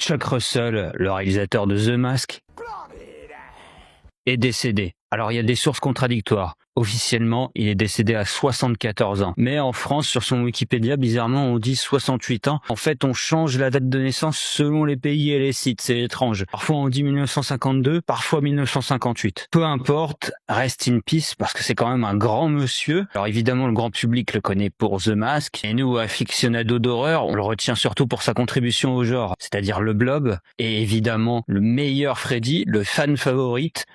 Chuck Russell, le réalisateur de The Mask, est décédé. Alors il y a des sources contradictoires. Officiellement, il est décédé à 74 ans. Mais en France, sur son Wikipédia, bizarrement, on dit 68 ans. En fait, on change la date de naissance selon les pays et les sites. C'est étrange. Parfois, on dit 1952, parfois 1958. Peu importe, rest in peace, parce que c'est quand même un grand monsieur. Alors évidemment, le grand public le connaît pour The Mask. Et nous, aficionados d'horreur, on le retient surtout pour sa contribution au genre, c'est-à-dire le Blob. Et évidemment, le meilleur Freddy, le fan favorite.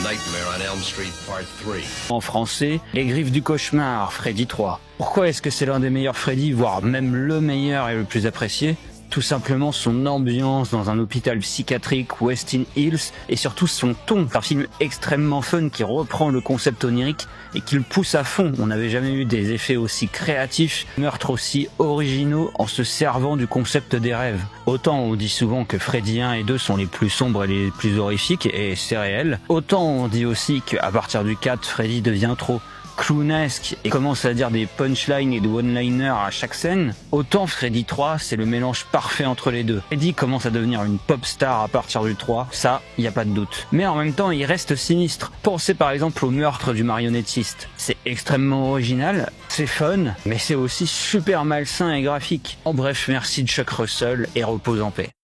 Nightmare on Elm Street Part 3. En français, Les Griffes du Cauchemar, Freddy 3. Pourquoi est-ce que c'est l'un des meilleurs Freddy, voire même le meilleur et le plus apprécié ? Tout simplement son ambiance dans un hôpital psychiatrique West Hills et surtout son ton. C'est un film extrêmement fun qui reprend le concept onirique et qui le pousse à fond. On n'avait jamais eu des effets aussi créatifs, meurtres aussi originaux en se servant du concept des rêves. Autant on dit souvent que Freddy 1 et 2 sont les plus sombres et les plus horrifiques, et c'est réel. Autant on dit aussi qu'à partir du 4, Freddy devient trop clownesque et commence à dire des punchlines et des one-liners à chaque scène. Autant Freddy 3, c'est le mélange parfait entre les deux. Freddy commence à devenir une pop star à partir du 3, ça, y a pas de doute. Mais en même temps, il reste sinistre. Pensez par exemple au meurtre du marionnettiste. C'est extrêmement original, c'est fun, mais c'est aussi super malsain et graphique. En bref, merci Chuck Russell et repose en paix.